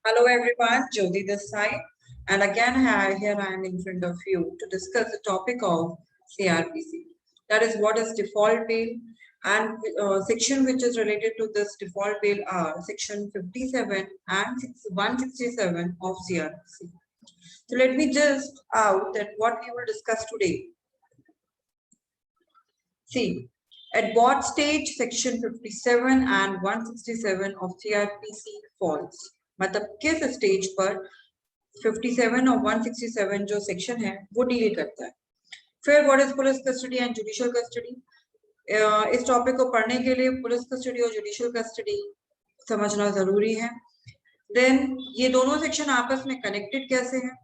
Hello everyone, Jyoti this side, and again here I am in front of you to discuss the topic of CRPC. That is what is default bail, and section which is related to this default bail are section 57 and 167 of CRPC. So let me just out that what we will discuss today. See, at what stage section 57 and 167 of CRPC falls? मतलब किस stage पर 57 और 167 जो section है वो deal करता है। फिर what is police custody and judicial custody. इस टॉपिक को पढ़ने के लिए पुलिस कस्टडी और जुडिशियल कस्टडी समझना जरूरी है। देन ये दोनों सेक्शन आपस में कनेक्टेड कैसे हैं,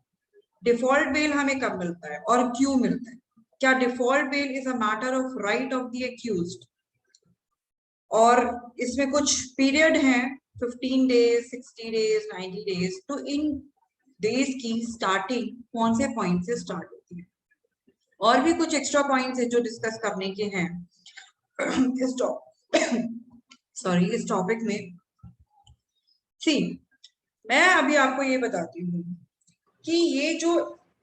डिफॉल्ट बेल हमें कब मिलता है और क्यों मिलता है, क्या default bail is a matter of right of the accused, और इसमें कुछ पीरियड हैं 15 डेज 60 डेज 90 डेज, तो इन डेज की स्टार्टिंग कौन से पॉइंट से स्टार्ट होती है, और भी कुछ एक्स्ट्रा पॉइंट्स है जो डिस्कस करने के हैं इस टॉपिक में। सी, मैं अभी आपको ये बताती हूँ कि ये जो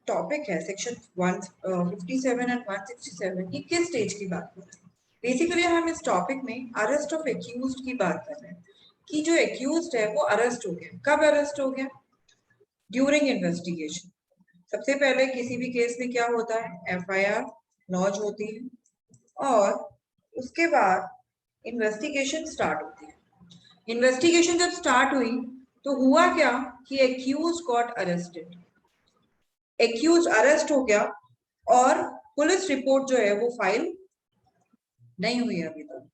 टॉपिक है सेक्शन 157 एंड 167 ये किस स्टेज की बात कर रहे हैं। बेसिकली हम इस टॉपिक में अरेस्ट ऑफ एक्यूज्ड की बात कर रहे हैं कि जो एक्यूज्ड है वो अरेस्ट हो गया। कब अरेस्ट हो गया? During investigation. सबसे पहले किसी भी केस में क्या होता है, एफआईआर लॉन्च होती है और उसके बाद इन्वेस्टिगेशन स्टार्ट होती है। इन्वेस्टिगेशन जब स्टार्ट हुई तो हुआ क्या कि accused got arrested, accused arrest हो गया और पुलिस रिपोर्ट जो है वो फाइल नहीं हुई अभी तक।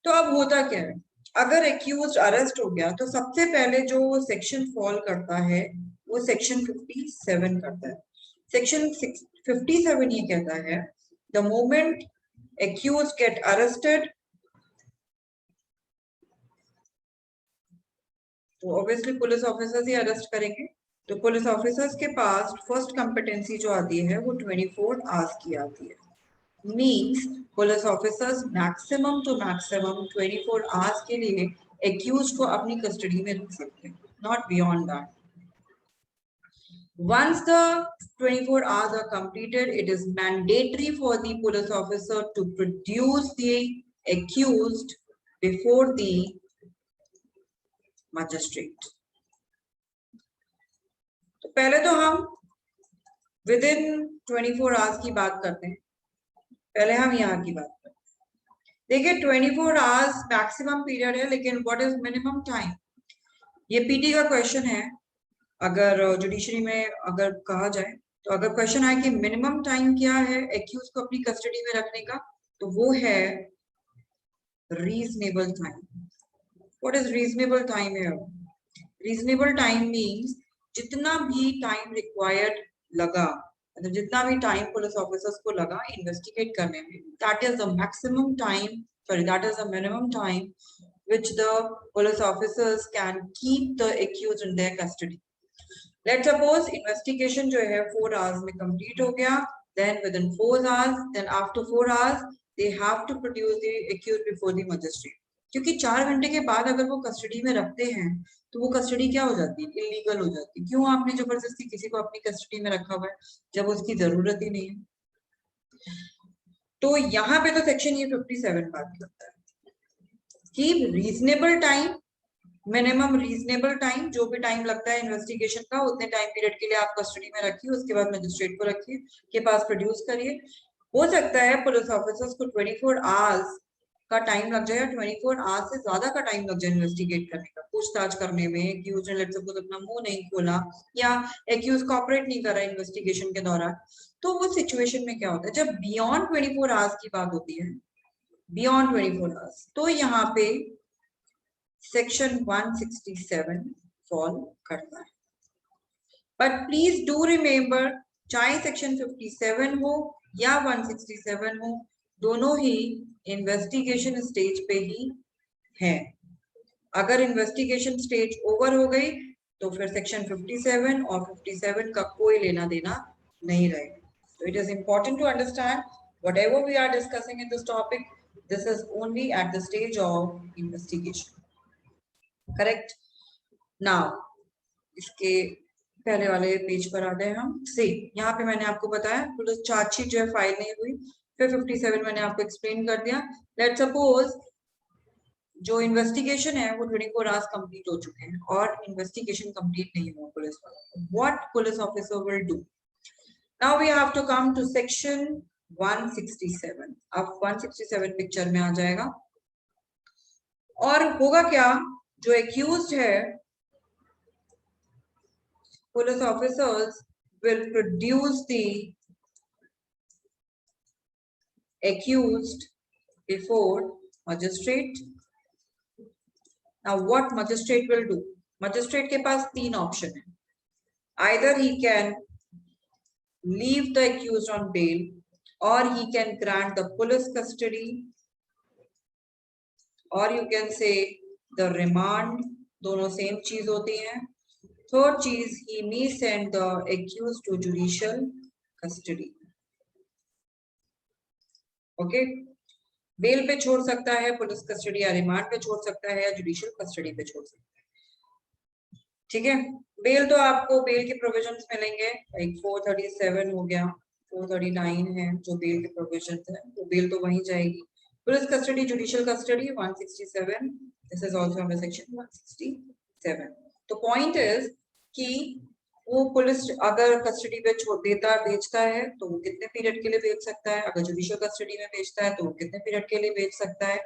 तो अब होता क्या है, अगर एक्यूज अरेस्ट हो गया तो सबसे पहले जो सेक्शन फॉल करता है वो सेक्शन 57 करता है। सेक्शन 57 ये कहता है the moment accused get arrested, तो ऑब्वियसली पुलिस ऑफिसर्स ही अरेस्ट करेंगे, तो पुलिस ऑफिसर्स के पास फर्स्ट कंपिटेंसी जो आती है वो 24 आवर्स की आती है। Means police officers maximum to maximum 24 hours के लिए एक्यूज को अपनी कस्टडी में रख सकते हैं, not beyond that. Once the 24 hours are completed, it is mandatory for the police officer to produce the accused before the magistrate. तो पहले तो हम विद इन 24 आवर्स की बात करते हैं। पहले हम यहाँ की बात करते हैं। देखिए 24 आवर्स मैक्सिमम पीरियड है, लेकिन व्हाट इज मिनिमम टाइम, ये पीटी का क्वेश्चन है। अगर जुडिशरी में अगर कहा जाए तो अगर क्वेश्चन आए कि मिनिमम टाइम क्या है एक्यूज को अपनी कस्टडी में रखने का, तो वो है reasonable time. What is reasonable time है? रीजनेबल टाइम मींस जितना भी टाइम रिक्वायर्ड लगा, मतलब जितना भी टाइम पुलिस ऑफिसर्स को लगा इन्वेस्टिगेट करने में, that is the maximum time, sorry that is the minimum time which the police officers can keep the accused in their custody. Let's suppose investigation जो है 4 hours में complete हो गया, then within 4 hours, then after 4 hours they have to produce the accused before the magistrate. क्योंकि 4 घंटे के बाद अगर वो कस्टडी में रखते हैं तो वो कस्टडी क्या हो जाती है, इलीगल हो जाती है। क्यों आपने जबरदस्ती किसी को अपनी कस्टडी में रखा हुआ है जब उसकी जरूरत ही नहीं है। तो यहाँ पे तो सेक्शन ये 57 बात करता है कि reasonable time, minimum reasonable time, जो भी टाइम लगता है इन्वेस्टिगेशन का उतने टाइम पीरियड के लिए आप कस्टडी में रखिए, उसके बाद मजिस्ट्रेट को रखिए, के पास प्रोड्यूस करिए। हो सकता है पुलिस ऑफिसर्स को 24 आवर्स का टाइम लग जाए या 24 आवर्स से ज्यादा का टाइम लग जाए इन्वेस्टिगेट करने का, पूछताछ करने में। एक्यूज ने लेट्स सपोज अपना मुंह नहीं खोला या एक्यूज कॉपरेट नहीं कर रहा इन्वेस्टिगेशन के दौरान, तो वो सिचुएशन में क्या होता है, जब बियॉन्ड 24 आवर्स की बात होती है, बियॉन्ड 24 आवर्स, तो यहाँ पे सेक्शन 167 फॉल करता है। बट प्लीज डू रिमेम्बर, चाहे सेक्शन 57 हो या 167 हो, दोनों ही इन्वेस्टिगेशन स्टेज पे ही है। अगर इन्वेस्टिगेशन स्टेज ओवर हो गई तो फिर सेक्शन 57 और 57 का कोई लेना देना नहीं रहेगा। So it is important to understand whatever we are discussing in this topic, this is only at the stage of investigation. Correct? Now, इसके पहले वाले पेज पर आते हैं हम। से यहाँ पे मैंने आपको बताया पुलिस चार्जशीट जो है फाइल नहीं हुई, फिर 57 मैंने आपको एक्सप्लेन कर दिया। लेट सपोज जो इन्वेस्टिगेशन है वो 24 आवर्स कंप्लीट हो चुके हैं और इन्वेस्टिगेशन कंप्लीट नहीं हुआ पुलिस वाला, what police officer will do? Now we have to come to section 167। अब 167 पिक्चर में आ जाएगा और होगा क्या, जो एक्यूज्ड है police officers will produce the accused before magistrate. Now what magistrate will do? Magistrate के पास तीन ऑप्शन है, either he can leave the accused on bail or he can grant the police custody or you can say the remand, दोनों same चीज होती है। Third चीज, he may send the accused to judicial custody. Okay, bail पे छोड़ सकता है, police custody या रिमांड पे छोड़ सकता है या जुडिशियल कस्टडी पे छोड़ सकता है। ठीक है, बेल तो आपको बेल के प्रोविजंस मिलेंगे, लाइक 437 हो गया, 439 है जो बेल के प्रोविजंस है, तो बेल तो वहीं जाएगी। Police custody, judicial custody 167, this is also under section 167। तो पॉइंट इज कि वो पुलिस अगर कस्टडी पे छोड़ देता भेजता है तो वो कितने पीरियड के लिए भेज सकता है, अगर जुडिशियल कस्टडी में भेजता है तो वो कितने पीरियड के लिए भेज सकता है,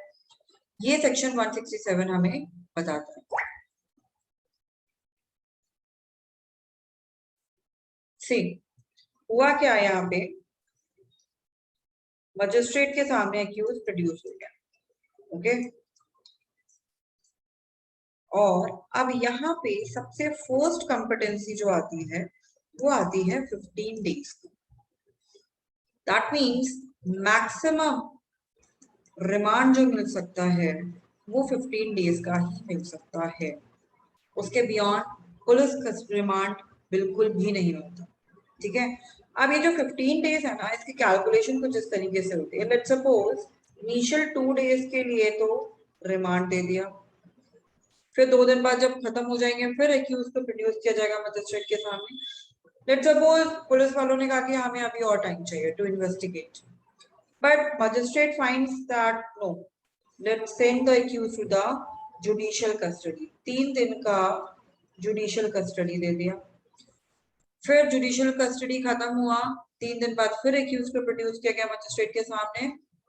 ये सेक्शन 167 हमें बताता है। सी हुआ क्या, यहाँ पे मजिस्ट्रेट के सामने एक्यूज प्रोड्यूस हो गया, ओके, और अब यहाँ पे सबसे फर्स्ट कॉम्पिटेंसी जो आती है वो आती है 15 डेज की। दैट मीन्स मैक्सिमम रिमांड जो मिल सकता है वो 15 डेज का ही मिल सकता है, उसके बियॉन्ड पुलिस रिमांड बिल्कुल भी नहीं होता। ठीक है, अब ये जो 15 डेज है ना, इसकी कैलकुलेशन कुछ इस तरीके से होती है। लेट्स सपोज इनिशियल 2 डेज के लिए तो रिमांड दे दिया, फिर 2 दिन बाद जब खत्म हो जाएंगे फिर एक्यूज को प्रोड्यूस किया जाएगा मजिस्ट्रेट के सामने। लेट्स सपोज पुलिस वालों ने कहा कि हमें अभी और टाइम चाहिए to investigate, but magistrate finds that no, let's send the accuse to the judicial custody. 3 दिन का जुडिशियल कस्टडी दे दिया, फिर जुडिशियल कस्टडी खत्म हुआ, 3 दिन बाद फिर एक्यूज को प्रोड्यूस किया गया मजिस्ट्रेट के सामने,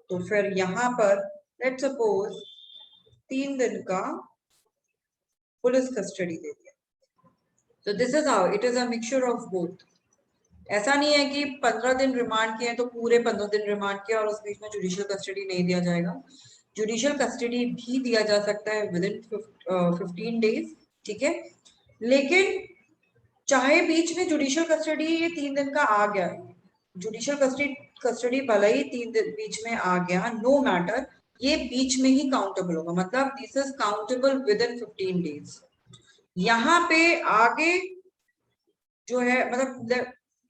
तो फिर यहाँ पर लेट्स सपोज 3 दिन का पुलिस कस्टडी दे दिया। तो this is how it is a mixture of both. ऐसा नहीं है कि 15 दिन रिमांड किए तो पूरे 15 दिन रिमांड किया और उस बीच में जुडिशियल कस्टडी नहीं दिया जाएगा। जुडिशियल कस्टडी भी दिया जा सकता है विद इन 15 डेज, ठीक है, लेकिन चाहे बीच में जुडिशियल कस्टडी ये 3 दिन का आ गया, जुडिशियल कस्टडी भले ही 3 दिन बीच में आ गया, नो मैटर, ये बीच में ही काउंटेबल होगा, मतलब this is countable with in 15 days. यहाँ पे आगे जो है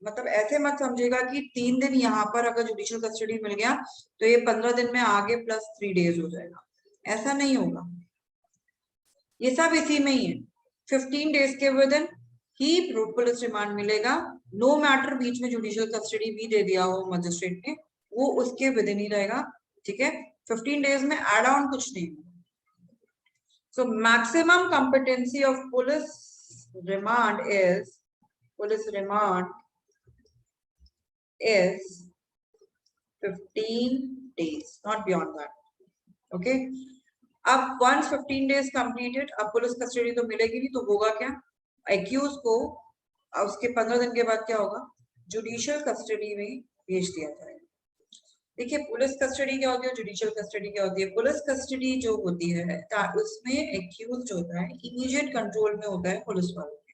मतलब ऐसे मत समझेगा कि 3 दिन यहाँ पर अगर जुडिशियल कस्टडी मिल गया तो ये 15 दिन में आगे प्लस 3 डेज हो जाएगा, ऐसा नहीं होगा, ये सब इसी में ही है। 15 डेज के with in he police remand मिलेगा, नो मैटर बीच में जुडिशियल कस्टडी भी दे दिया हो मजिस्ट्रेट ने, वो उसके विद इन ही रहेगा। ठीक है, 15 डेज में एड ऑन कुछ नहीं। So maximum competency of police remand is 15 days, not beyond that. Okay. अब once 15 days completed, अब पुलिस कस्टडी तो मिलेगी नहीं, तो होगा क्या, एक्यूज को उसके 15 दिन के बाद क्या होगा, जुडिशियल कस्टडी में भेज दिया जाएगा। देखिए पुलिस कस्टडी क्या होती है, जुडिशियल कस्टडी क्या होती है। पुलिस कस्टडी जो होती है उसमें एक्यूज होता है इमीडिएट कंट्रोल में होता है पुलिस वालों के,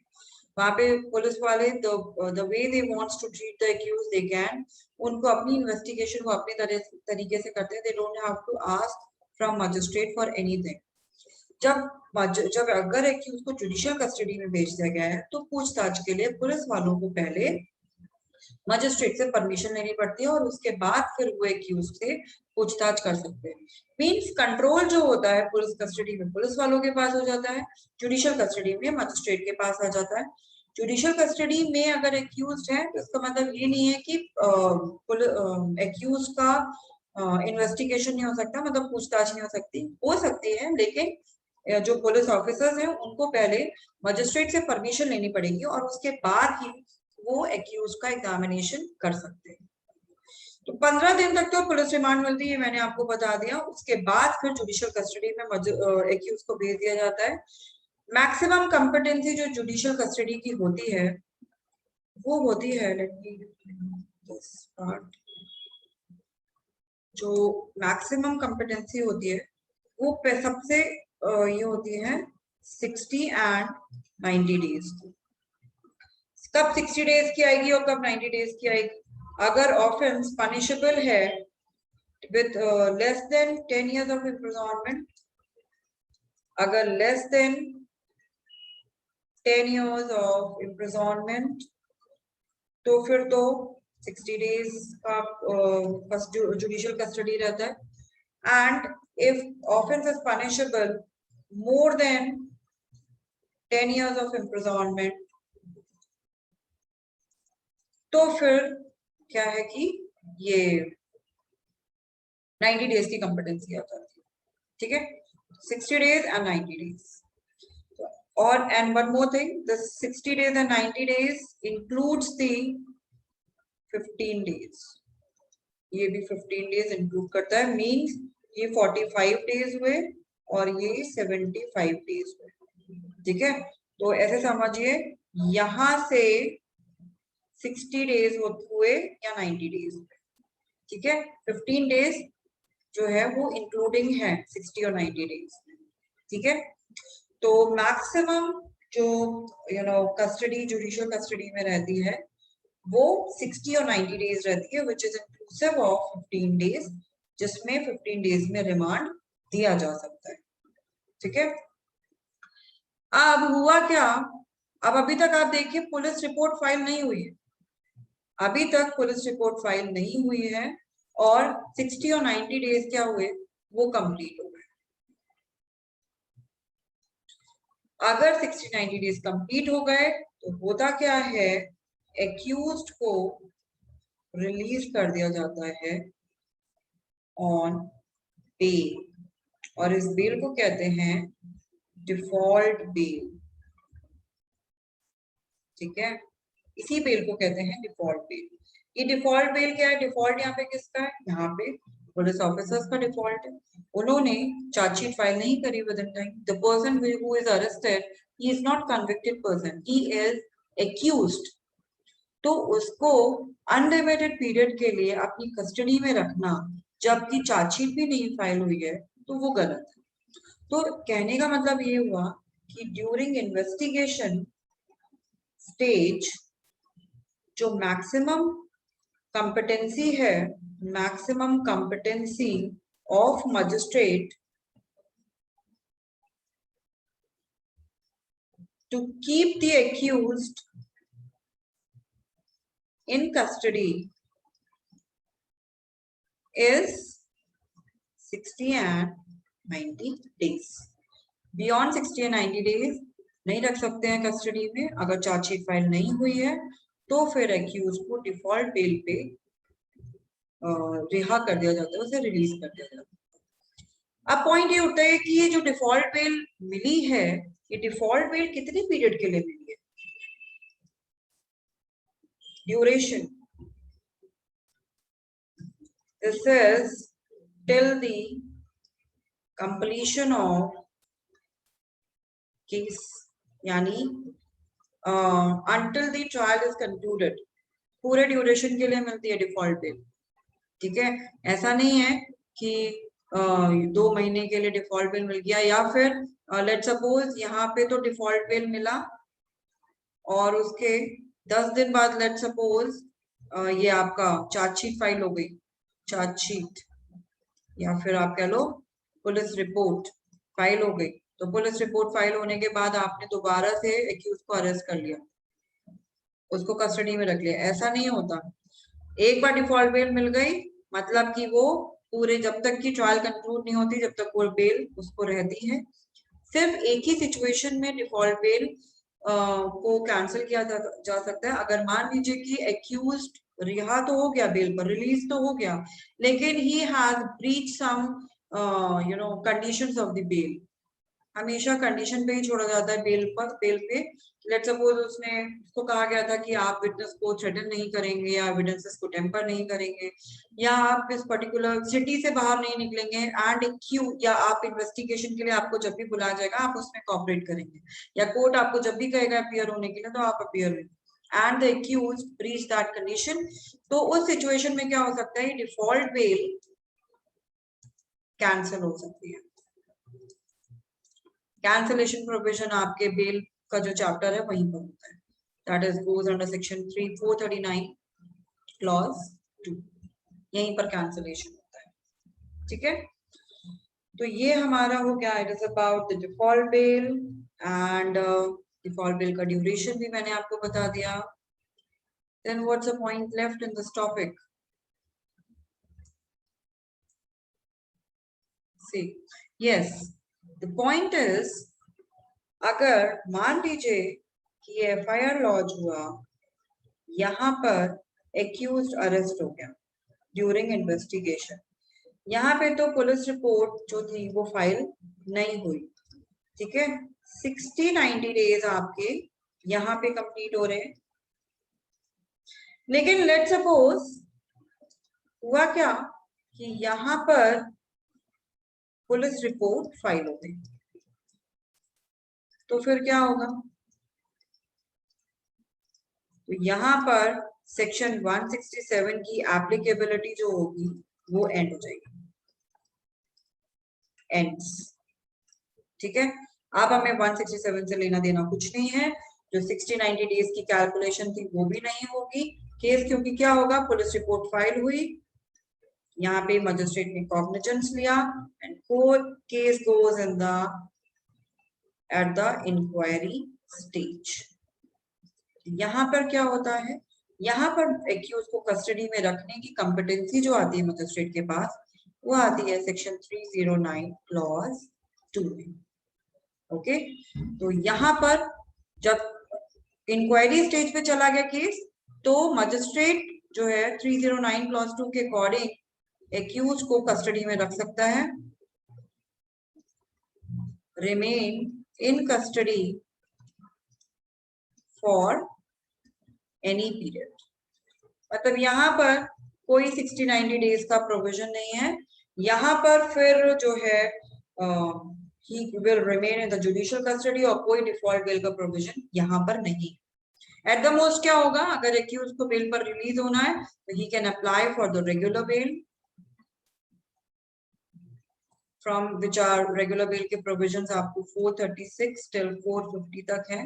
वहां पे पुलिस वाले the way they wants to treat the accuse they can, उनको अपनी इन्वेस्टिगेशन को अपने तरीके से करते हैं, they don't have to ask from magistrate for anything. जब अगर एक्यूज को जुडिशियल कस्टडी में भेज दिया गया है तो पूछताछ के लिए पुलिस वालों को पहले मजिस्ट्रेट से परमिशन लेनी पड़ती है और उसके बाद फिर वो एक्यूज से पूछताछ कर सकते हैं। मींस कंट्रोल जो होता है पुलिस कस्टडी में पुलिस वालों के पास हो जाता है, जुडिशियल कस्टडी में मजिस्ट्रेट के पास आ जाता है। जुडिशियल कस्टडी में अगर एक्यूज्ड है तो इसका मतलब ये नहीं है कि एक्यूज का इन्वेस्टिगेशन नहीं हो सकता, मतलब पूछताछ नहीं हो सकती है, लेकिन जो पुलिस ऑफिसर्स हैं उनको पहले मजिस्ट्रेट से परमिशन लेनी पड़ेगी और उसके बाद ही वो एक्यूज का एग्जामिनेशन कर सकते हैं। तो 15 दिन तक तो पुलिस रिमांड मिलती है, मैंने आपको बता दिया। उसके बाद फिर जुडिशियल कस्टडी में एक्यूज को भेज दिया जाता है। मैक्सिमम कॉम्पिटेंसी जो जुडिशियल कस्टडी की होती है वो होती है, लेट मी दिस पार्ट, जो मैक्सिमम कॉम्पिटेंसी होती है वो सबसे ये होती है 60 एंड 90 डेज की। कब 60 डेज की आएगी और कब 90 डेज की आएगी? अगर ऑफेंस पनिशेबल है with less than 10 years of imprisonment, अगर less than 10 years of imprisonment तो फिर तो 60 days का फर्स्ट जुडिशियल कस्टडी रहता है। And if offense is punishable more than 10 years of imprisonment तो फिर क्या है कि ये 90 डेज की कॉम्पिटेंसी आ जाती है, ठीक है, 60 डेज एंड 90 डेज। और and one more thing, the 60 days and 90 days includes the 15 days, ये भी 15 डेज इंक्लूड करता है। मींस ये 45 डेज हुए और ये 75 डेज हुए, ठीक है। तो ऐसे समझिए यहां से 60 डेज हुए या 90 डेज हुए, ठीक है। 15 डेज जो है वो इंक्लूडिंग है 60 और 90 डेज, ठीक है। तो मैक्सिमम जो कस्टडी जुडिशियल कस्टडी में रहती है वो 60 और 90 डेज रहती है, which is inclusive of 15 days, जिसमें 15 डेज में रिमांड दिया जा सकता है, ठीक है। अब हुआ क्या, अब अभी तक आप देखिए पुलिस रिपोर्ट फाइल नहीं हुई है, अभी तक पुलिस रिपोर्ट फाइल नहीं हुई है और 60 और 90 डेज क्या हुए, वो कंप्लीट हो गए। अगर 60-90 डेज कंप्लीट हो गए तो होता क्या है, एक्यूज्ड को रिलीज कर दिया जाता है ऑन बेल, और इस बेल को कहते हैं डिफॉल्ट बेल, ठीक है। इसी बेल को कहते हैं डिफॉल्ट बेल। ये डिफॉल्ट बेल क्या है, डिफॉल्ट यहाँ पे किसका है, यहाँ पे पुलिस ऑफिसर्स का डिफॉल्ट है। उन्होंने चार्जशीट फाइल नहीं करी with in time, the person who is arrested he is not convicted person, he is accused, तो उसको अनलिमिटेड पीरियड के लिए अपनी कस्टडी में रखना जबकि चार्जशीट भी नहीं फाइल हुई है तो वो गलत है। तो कहने का मतलब ये हुआ कि ड्यूरिंग इन्वेस्टिगेशन स्टेज जो मैक्सिमम कंपिटेंसी है, maximum competency of magistrate to keep the accused in custody is 60 and 90 days. Beyond 60 and 90 days नहीं रख सकते हैं कस्टडी में। अगर चार्जशीट फाइल नहीं हुई है तो फिर एक्यूज को डिफॉल्ट बेल पे रिहा कर दिया जाता है, उसे रिलीज कर दिया जाता है। अब पॉइंट ये उठता है कि ये जो डिफॉल्ट बेल मिली है, ये डिफॉल्ट बेल कितने पीरियड के लिए मिली है, duration, this is till the completion of case, यानी until the trial is concluded, पूरे ड्यूरेशन के लिए मिलती है डिफॉल्ट बेल, ठीक है। ऐसा नहीं है कि 2 महीने के लिए डिफॉल्ट बेल मिल गया, या फिर लेट सपोज यहाँ पे तो डिफॉल्ट बेल मिला और उसके 10 दिन बाद लेट सपोज ये आपका चार्जशीट फाइल हो गई, चार्जशीट या फिर आप कह लो पुलिस रिपोर्ट फाइल हो गई, तो पुलिस रिपोर्ट फाइल होने के बाद आपने दोबारा से एक्यूज को अरेस्ट कर लिया, उसको कस्टडी में रख लिया, ऐसा नहीं होता। एक बार डिफॉल्ट बेल मिल गई मतलब कि वो पूरे जब तक की ट्रायल कंक्लूड नहीं होती जब तक वो बेल उसको रहती है। सिर्फ एक ही सिचुएशन में डिफॉल्ट बेल को कैंसिल किया जा सकता है, अगर मान लीजिए कि एक्यूज्ड रिहा तो हो गया, बेल पर रिलीज तो हो गया, लेकिन he has breach some conditions of the bail. हमेशा कंडीशन पे ही छोड़ा जाता है बेल पर, बेल पे। लेट्स सपोज उसको कहा गया था कि आप विटनेस को थ्रेटन नहीं करेंगे या एविडेंसेस को टेम्पर नहीं करेंगे, या आप इस पर्टिकुलर सिटी से बाहर नहीं निकलेंगे एंड क्यू, या आप इन्वेस्टिगेशन के लिए आपको जब भी बुलाया जाएगा आप उसमें कॉपरेट करेंगे, या कोर्ट आपको जब भी कहेगा अपीयर होने के लिए तो आप अपीयर होंगे and the accused breach that condition, तो उस सिचुएशन में क्या हो सकता है, डिफॉल्ट बेल कैंसिल हो सकती है। कैंसिलेशन प्रोविजन आपके बेल का जो चैप्टर है वहीं पर होता है, that is goes under section 439 clause 2, यहीं पर कैंसिलेशन होता है। ठीक है, तो ये हमारा हो गया, it is about the default bail and default bail का ड्यूरेशन भी मैंने आपको बता दिया। Then what's the point left in this topic? See yes, the point is, अगर मान लीजिए कि एफआईआर लॉन्च हुआ, यहाँ पर एक्यूज्ड अरेस्ट हो गया ड्यूरिंग इन्वेस्टिगेशन, यहाँ पे तो पुलिस रिपोर्ट जो थी वो फाइल नहीं हुई, ठीक है, 60-90 डेज आपके यहाँ पे कंप्लीट हो रहे हैं। लेकिन लेट सपोज हुआ क्या कि यहाँ पर पुलिस रिपोर्ट फाइल हो गई, तो फिर क्या होगा? तो यहाँ पर सेक्शन 167 की एप्लीकेबिलिटी जो होगी वो एंड हो जाएगी, एंड्स। ठीक है, अब हमें 167 से लेना देना कुछ नहीं है, जो 60-90 डेज की कैलकुलेशन थी वो भी नहीं होगी केस, क्योंकि क्या होगा, पुलिस रिपोर्ट फाइल हुई, यहाँ पे मजिस्ट्रेट ने कॉग्निजेंस लिया and court case goes in the at the inquiry stage. यहाँ पर क्या होता है, यहाँ पर एक्यूज को कस्टडी में रखने की कंपिटेंसी जो आती है मजिस्ट्रेट के पास वो आती है सेक्शन 309 क्लॉज 2 में। ओके, तो यहाँ पर जब इंक्वायरी स्टेज पे चला गया केस, तो मजिस्ट्रेट जो है 309 क्लॉज 2 के अकॉर्डिंग एक्यूज को कस्टडी में रख सकता है, remain in custody for any period. मतलब यहाँ पर कोई 60-90 डेज का प्रोविजन नहीं है, यहाँ पर फिर जो है he will remain in the judicial custody और कोई डिफॉल्ट बेल का प्रोविजन यहाँ पर नहीं। एट द मोस्ट क्या होगा, अगर एक्यूज को बेल पर रिलीज होना है तो he can apply for the regular bail, from which are regular bail के प्रोविजंस आपको 436 till 450 तक है,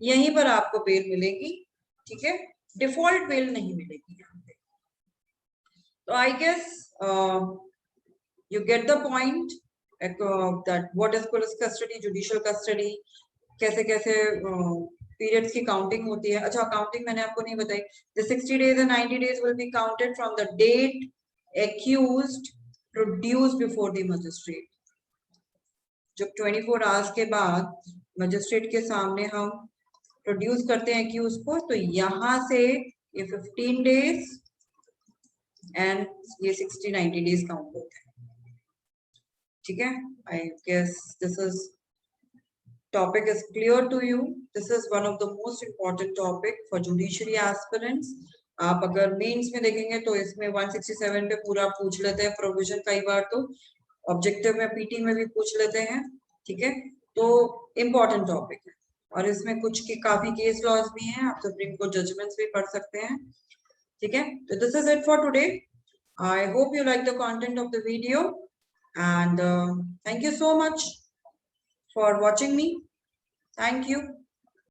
यहीं पर आपको बेल मिलेगी। ठीक है, डिफॉल्ट बेल नहीं मिलेगी यहाँ पे। तो I guess you get the point that what is police custody, judicial custody, कैसे कैसे periods की counting होती है। अच्छा, counting मैंने आपको नहीं बताई, the 60 days and 90 days will be counted from the date accused produced before the magistrate। जब 24 hours के बाद मजिस्ट्रेट के सामने हम प्रोड्यूस करते हैं accused को, तो यहाँ से ये 15 days एंड ये 60-90 डेज काउंट होते हैं। ठीक है, I guess this is topic is clear to you. This is one of the most important topic for judiciary aspirants. आप अगर मेंस में देखेंगे तो इसमें 167 पे पूरा पूछ लेते हैं प्रोविजन, कई बार तो ऑब्जेक्टिव में पीटी में भी पूछ लेते हैं। ठीक है, तो इम्पोर्टेंट टॉपिक है और इसमें कुछ की काफी केस लॉज भी हैं, आप सुप्रीम कोर्ट जजमेंट्स भी पढ़ सकते हैं। ठीक है, तो this is it for today. I hope you like the content of the video and thank you so much for watching me. Thank you.